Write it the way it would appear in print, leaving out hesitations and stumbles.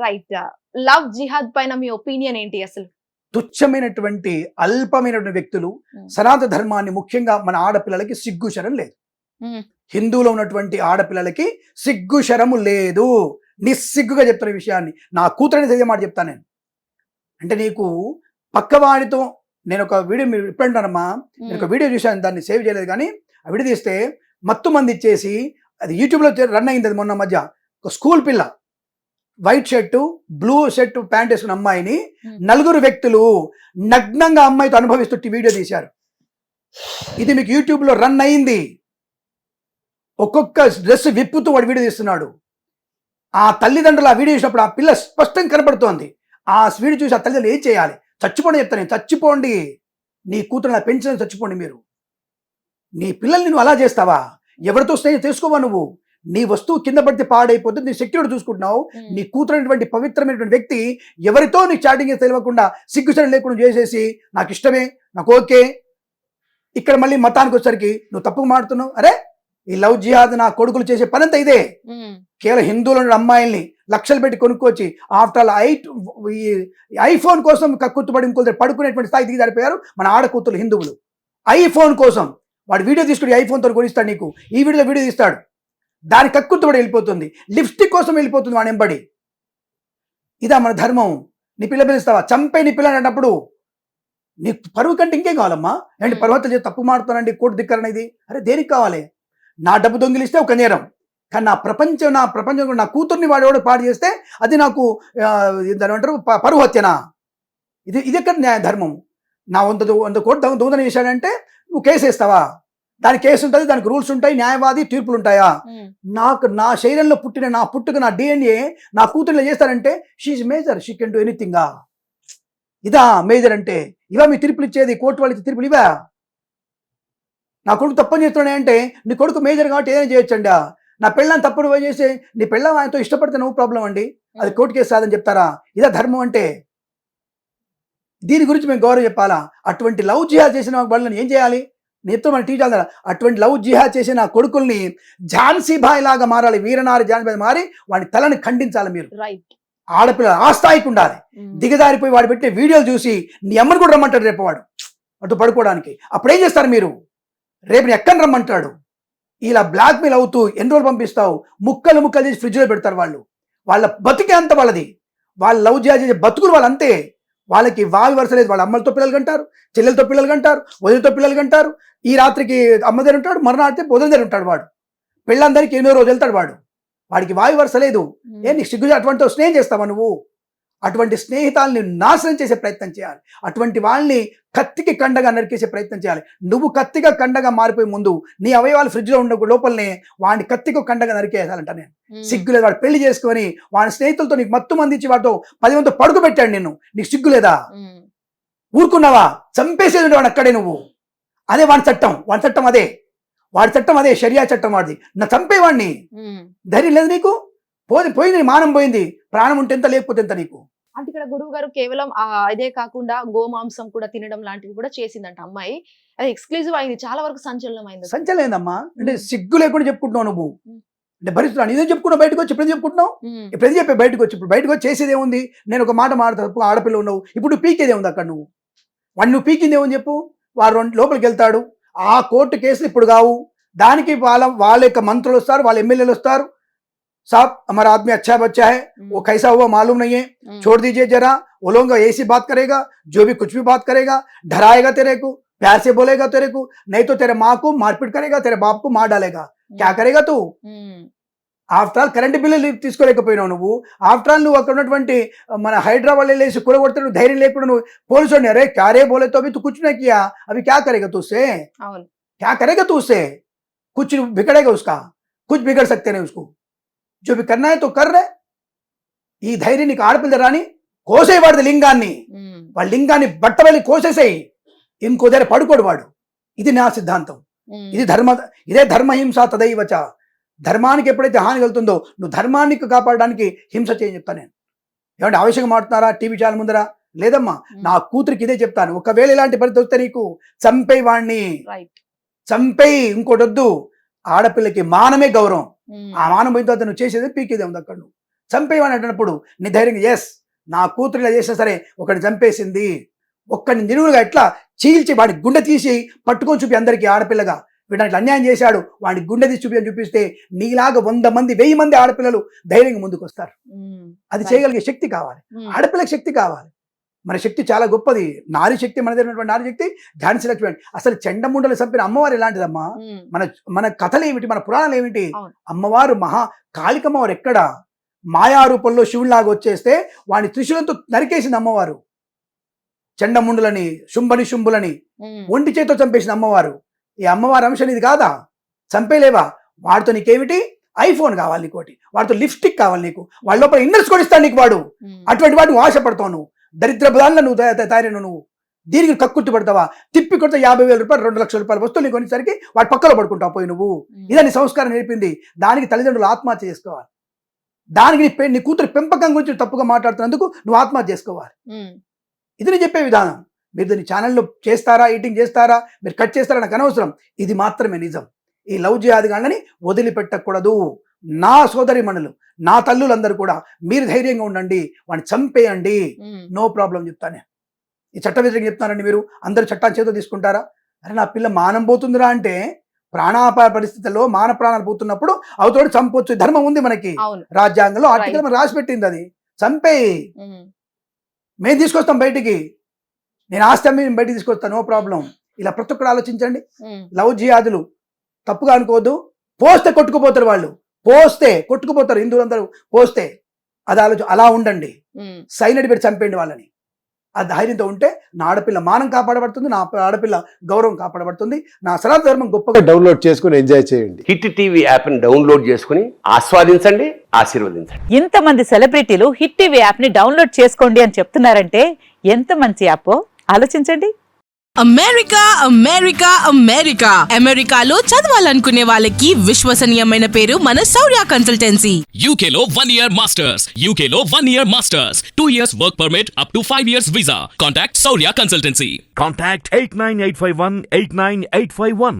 Right. Love జిహాద్ పైన మీ opinion ఏంటి అసలు? తుచ్చమైనటువంటి అల్పమైనటువంటి వ్యక్తులు Hmm. సనాతన ధర్మాన్ని ముఖ్యంగా మన ఆడపిల్లలకి సిగ్గు శరం లేదు. Hmm. హిందువులో ఉన్నటువంటి ఆడపిల్లలకి సిగ్గు శరము లేదు. నిస్సిగ్గుగా చెప్తున్న ఈ విషయాన్ని నా కూతురని తెలియ మాట చెప్తాను నేను. అంటే నీకు పక్కవాడితో నేను ఒక వీడియో మీరు ఎప్పుడంటానమ్మా, నేను ఒక వీడియో చూశాను, దాన్ని సేవ్ చేయలేదు కానీ ఆ వీడియో తీస్తే మత్తు మంది ఇచ్చేసి అది యూట్యూబ్లో రన్ అయింది. అది మొన్న మధ్య ఒక స్కూల్ పిల్ల white shirt blue shirt pant వేసుకున్న అమ్మాయిని నలుగురు వ్యక్తులు నగ్నంగా అమ్మాయితో అనుభవిస్తూ వీడియో తీశారు. ఇది మీకు యూట్యూబ్లో రన్ అయింది. ఒక్కొక్క డ్రెస్ విప్పుతూ వాడు వీడియో తీస్తున్నాడు. ఆ తల్లిదండ్రులు ఆ వీడియో చూసినప్పుడు ఆ పిల్ల స్పష్టంగా కనపడుతోంది. ఆ వీడియో చూసి ఆ తల్లిదండ్రులు ఏం చేయాలి? చచ్చిపోండి చెప్తాను. చచ్చిపోండి, నీ కూతురు పెంచిన చచ్చిపోండి. మీరు నీ పిల్లల్ని నువ్వు అలా చేస్తావా? ఎవరితో స్నేహం చేసుకోవా? నువ్వు నీ వస్తువు కింద పడితే పాడైపోతే నీ సెక్యూరిటీ చూసుకుంటున్నావు. నీ కూతురైనటువంటి పవిత్రమైనటువంటి వ్యక్తి ఎవరితో నీ చాటింగ్ తెలియకుండా సిగ్గుచడం లేకుండా చేసేసి నాకు ఇష్టమే, నాకు ఓకే. ఇక్కడ మళ్ళీ మతానికి వచ్చేసరికి నువ్వు తప్పు మాడుతున్నావు. అరే ఈ లవ్ జిహాద్ నా కొడుకులు చేసే పనంతా ఇదే. కేవలం హిందువుల అమ్మాయిల్ని లక్షలు పెట్టి కొనుక్కొచ్చి ఆఫ్టర్ ఐఫోన్ కోసం కక్కుర్తుపడి ఇంకొకరు పడుకునేటువంటి స్థాయి దిగి జారిపోయారు మన ఆడకూతురు హిందువులు. ఐఫోన్ కోసం వాడు వీడియో తీసుకుని ఐఫోన్తో కొనిస్తాడు, నీకు ఈ వీడియో తీస్తాడు, దాని కక్కుర్తుపడి వెళ్ళిపోతుంది. లిప్స్టిక్ కోసం వెళ్ళిపోతుంది వాడు ఎంబడి. ఇదా మన ధర్మం? నీ పిల్ల పిలుస్తావా? చంపే నీ పిల్లని అన్నప్పుడు నీ పరువు కంటే ఇంకేం కావాలమ్మా? ఏంటి పర్వతం చేసి తప్పు మాడుతానండి, కోర్టు దిక్కరణ ఇది? అరే దేనికి కావాలి? నా డబ్బు దొంగిలిస్తే ఒక నేరం, కానీ నా ప్రపంచం నా కూతుర్ని వాడు పాడు చేస్తే అది నాకు దాని అంటారు పరువు హత్యనా? ఇది ఎక్కడ న్యాయ ధర్మం? నా 100 కోట్లు దొంగతనం చేశాడంటే నువ్వు కేసు వేస్తావా? దాని కేసు ఉంటుంది, దానికి రూల్స్ ఉంటాయి, న్యాయవాది తీర్పులు ఉంటాయా? నాకు నా శరీరంలో పుట్టిన నా పుట్టుక నా DNA నా కూతుర్లో చేస్తారంటే she major, she can do ఎనీథింగా. ఇదా మేజర్ అంటే? ఇవా మీ తీర్పులు ఇచ్చేది? కోర్టు వాళ్ళకి తీర్పులు ఇవా? నా కొడుకు తప్పని చేస్తున్నాయి అంటే నీ కొడుకు మేజర్ కాబట్టి ఏదైనా చేయొచ్చండి. నా పెళ్ళాన్ని తప్పుడు చేసి నీ పెళ్ళం ఆయనతో ఇష్టపడితే నువ్వు ప్రాబ్లం అండి, అది కోర్టు కేసు కాదని చెప్తారా? ఇదా ధర్మం అంటే? దీని గురించి మేము గౌరవం చెప్పాలా? అటువంటి లవ్ జిహాద్ చేసిన వాళ్ళని ఏం చేయాలి? నేతో మనం టీచర్ కదా, అటువంటి లవ్ జిహాద్ చేసిన కొడుకుల్ని ఝాన్సీ బాయ్ లాగా మారాలి, వీరనారి ఝాన్సీ బాయ్ మారి వాడి తలని ఖండించాలి. మీరు ఆడపిల్లలు ఆ స్థాయికి ఉండాలి. దిగదారిపోయి వాడు పెట్టే వీడియోలు చూసి నీ అమ్మని కూడా రమ్మంటాడు రేపు వాడు అటు పడుకోవడానికి. అప్పుడేం చేస్తారు మీరు? రేపు ఎక్కడ రమ్మంటాడు? ఇలా బ్లాక్మెయిల్ అవుతూ ఎన్ని రోజులు పంపిస్తావు? ముక్కలు చేసి ఫ్రిడ్జ్లో పెడతారు వాళ్ళు. వాళ్ళ బతికే అంత వాళ్ళది. వాళ్ళ లవ్ జిహాద్ చేసే బతుకులు వాళ్ళు అంతే. వాళ్ళకి వావి వరుస లేదు. వాళ్ళ అమ్మలతో పిల్లలు కంటారు, చెల్లెలతో పిల్లలు కంటారు, వదిలితో పిల్లలు కంటారు. ఈ రాత్రికి అమ్మ దగ్గర ఉంటాడు, మరునాటితే వదిలి దగ్గర ఉంటాడు. వాడు పెళ్ళందరికీ 8 రోజు వెళ్తాడు. వాడికి వావి వరుస లేదు. నీకు సిగ్గు? అటువంటి స్నేహం చేస్తావా నువ్వు? అటువంటి స్నేహితాలని నాశనం చేసే ప్రయత్నం చేయాలి. అటువంటి వాళ్ళని కత్తికి కండగా నరికేసే ప్రయత్నం చేయాలి. నువ్వు కత్తిగా కండగా మారిపోయే ముందు నీ అవయవాలు ఫ్రిడ్జ్లో ఉండే లోపలనే వాడిని కత్తికి కండగా నరికేయాలంట. నేను సిగ్గులేదు? వాడు పెళ్లి చేసుకొని వాడి స్నేహితులతో నీకు మత్తు మంది ఇచ్చి వాడితో 10 మందితో పడుకోబెట్టాడు నిన్ను. నీకు సిగ్గులేదా? ఊరుకున్నావా? చంపేసేది వాడు అక్కడే. నువ్వు అదే వాడి చట్టం అదే, వాడి చట్టం అదే, షరియా చట్టం వాడిది. నా చంపేవాడిని ధైర్యం లేదు నీకు? పోయింది, మానం పోయింది. ప్రాణం ఉంటే ఎంత, లేకపోతే ఎంత నీకు? అంటే ఇక్కడ గురువు గారు కేవలం ఇదే కాకుండా గోమాంసం కూడా తినడం లాంటివి కూడా చేసిందంట అమ్మాయి. అది ఎక్స్క్లూజివ్ అయింది, చాలా వరకు సంచలనం అయింది. సంచలనమ్మా. అంటే సిగ్గు లేకుండా చెప్పుకుంటున్నావు నువ్వు. అంటే భరిస్తున్నాను ఇదే చెప్పుకున్నావు. బయటకు వచ్చి ఇప్పుడు చెప్పుకుంటున్నావు. ఇప్పుడు చెప్పే బయటకు వచ్చి, ఇప్పుడు బయటకు వచ్చి చేసేది ఏముంది? నేను ఒక మాట మాట్లాడతా, ఆడపిల్ల ఉన్నావు, ఇప్పుడు పీకేదే ఉంది అక్కడ. నువ్వు పీకింది ఏముంది చెప్పు? వాడు లోపలికి వెళ్తాడు. ఆ కోర్టు కేసులు ఇప్పుడు కావు. దానికి వాళ్ళ యొక్క మంత్రులు వస్తారు, వాళ్ళ ఎమ్మెల్యేలు వస్తారు. साहब हमारा आदमी अच्छा बच्चा है, वो कैसा हुआ मालूम नहीं है, छोड़ दीजिए जरा, वो लोग ऐसी बात करेगा, जो भी कुछ भी बात करेगा, डराएगा तेरे को, प्यार से बोलेगा तेरे को, नहीं तो तेरे माँ को मारपीट करेगा, तेरे बाप को मार डालेगा. क्या करेगा तू? ఆఫ్టర్ ఆల్ కరెంట్ బిల్లు తీసుకోలేకపోయినావు నువ్వు. ఆఫ్టర్ ఆల్ నువ్వు అక్కడ ఉన్నటువంటి మన హైడ్రా వాళ్ళు వెళ్ళేసి కూరగొడితే నువ్వు ధైర్యం లేకుండా నువ్వు పోలీసు అరే క్యారే బోలే తో తు కుछ नहीं किया, अभी क्या करेगा तू उससे? क्या करेगा तू उससे? कुछ बिगड़ेगा उसका? कुछ बिगड़ सकते नहीं उसको. जो भी करना है तो कर रहे. ఈ ధైర్యం నీకు ఆడపిల్ల రాని కోసే వాడిది లింగాన్ని, వాడి లింగాన్ని బట్టబెల్లి కోసేసేయి, ఇంకో దగ్గర పడుకోడు వాడు. ఇది నా సిద్ధాంతం. ఇదే ధర్మహింస తదైవచ. ధర్మానికి ఎప్పుడైతే హాని కలుగుతుందో నువ్వు ధర్మాన్ని కాపాడడానికి హింస చేయని చెప్తాను నేను. ఏమంటే ఆవశ్యకంగా మాట్లాడుతున్నారా టీవీ ఛానల్ ముందర? లేదమ్మా, నా కూతురికి ఇదే చెప్తాను. ఒకవేళ ఇలాంటి పరిస్థితి వస్తే నీకు చంపేయి వాడిని, చంపేయి, ఇంకోటి వద్దు. ఆడపిల్లకి మానమే గౌరవం. ఆ మానం పోయిన తర్వాత నువ్వు చేసేది పీకేదే ఉంది అక్కడ. నువ్వు చంపేయమని అంటున్నప్పుడు నీ ధైర్యంగా ఎస్ నా కూతురు ఇలా చేసినా సరే ఒకడిని చంపేసింది, ఒక్కడిని నిలువుగా ఎట్లా చీల్చి వాడి గుండె తీసి పట్టుకొని చూపి అందరికీ ఆడపిల్లగా వీడిని అట్లా అన్యాయం చేశాడు వాడి గుండె తీసి చూపి అని చూపిస్తే నీలాగా 100 మంది 1000 మంది ఆడపిల్లలు ధైర్యంగా ముందుకు వస్తారు. అది చేయగలిగే శక్తి కావాలి, ఆడపిల్లకి శక్తి కావాలి. మన శక్తి చాలా గొప్పది. నారీ శక్తి, మన దగ్గర నారీ శక్తి ఝాన్సీ లక్ష్మి. అసలు చండముండలు చంపిన అమ్మవారు ఎలాంటిదమ్మా? మన మన కథలు ఏమిటి, మన పురాణాలు ఏమిటి? అమ్మవారు మహా కాళికమ్మవారు ఎక్కడ మాయా రూపంలో శివుడిలాగా వచ్చేస్తే వాడిని త్రిశూలంతో నరికేసింది అమ్మవారు. చండముండులని శుంభని శుంభులని ఒంటి చేతితో చంపేసిన అమ్మవారు. ఈ అమ్మవారి అంశం ఇది కాదా? చంపేలేవా? వాడితో నీకేమిటి? ఐఫోన్ కావాలి నీకోటి, వాడితో లిప్స్టిక్ కావాలి నీకు, వాళ్ళ లోపల ఇన్నర్స్ కూడా ఇస్తాడు నీకు వాడు. అటువంటి వాడిని ఆశపడతావు నువ్వు, దరిద్ర బలాల్లో నువ్వు తయారైన నువ్వు. దీనికి కక్కుర్తి పడతావా? తిప్పి కొడితే 50,000 రూపాయలు 2 లక్షల రూపాయలు వస్తువులు నీకు కొనేసరికి వాటి పక్కలో పడుకుంటావు పోయి నువ్వు. ఇదని సంస్కారం నేర్పింది. దానికి తల్లిదండ్రులు ఆత్మహత్య చేసుకోవాలి. దానికి నీ కూతురు పెంపకం గురించి తప్పుగా మాట్లాడుతున్నందుకు నువ్వు ఆత్మహత్య చేసుకోవాలి. ఇది నేను చెప్పే విధానం. మీరు దీన్ని ఛానల్లో చేస్తారా, ఎడిటింగ్ చేస్తారా, మీరు కట్ చేస్తారా నాకు అనవసరం. ఇది మాత్రమే నిజం. ఈ లవ్ జిహాద్ గాళ్ళని వదిలిపెట్టకూడదు. నా సోదరి మనులు, నా తల్లులందరూ కూడా మీరు ధైర్యంగా ఉండండి, వాడిని చంపేయండి, నో ప్రాబ్లం చెప్తానే. ఈ చట్ట వ్యతిరేకంగా చెప్తానండి. మీరు అందరూ చట్టాన్ని చేతితో తీసుకుంటారా? అరే నా పిల్ల మానం పోతుందిరా అంటే, ప్రాణాపాయ పరిస్థితుల్లో మాన ప్రాణాలు పోతున్నప్పుడు అవతోడు చంపొచ్చు, ధర్మం ఉంది మనకి రాజ్యాంగంలో ఆర్టికల్ మనం రాసి పెట్టింది. అది చంపేయి, మేము తీసుకొస్తాం బయటికి, నేను ఆస్తి మేము బయటికి తీసుకొస్తాను, నో ప్రాబ్లం. ఇలా ప్రతి ఒక్కరు ఆలోచించండి. లవ్ జిహాదులు తప్పుగా అనుకోవద్దు. పోస్తే కొట్టుకుపోతారు వాళ్ళు, పోస్తే కొట్టుకుపోతారు హిందువులందరూ పోస్తే. అది అలా ఉండండి, సైనడి పెట్టి చంపేయండి వాళ్ళని. ఆ ధైర్యంతో ఉంటే నా ఆడపిల్ల మానం కాపాడబడుతుంది, నా ఆడపిల్ల గౌరవం కాపాడబడుతుంది, నా సనాతన ధర్మం గొప్పగా. డౌన్లోడ్ చేసుకుని ఎంజాయ్ చేయండి. హిట్ టీవీ యాప్ ని డౌన్లోడ్ చేసుకుని ఆస్వాదించండి, ఆశీర్వదించండి. ఇంతమంది సెలబ్రిటీలు హిట్ టీవీ యాప్ ని డౌన్లోడ్ చేసుకోండి అని చెప్తున్నారంటే ఎంత మంచి యాప్ ఆలోచించండి. అమెరికా అమెరికా అమెరికా అమెరికాలో చదవాలనుకునే వాళ్ళకి విశ్వసనీయమైన పేరు మన శౌర్య కన్సల్టెన్సీ. UK లో 1 year masters. UK లో 1 year masters. 2 years work permit up to 5 years visa. Contact Saurya Consultancy. Contact 89851 89851.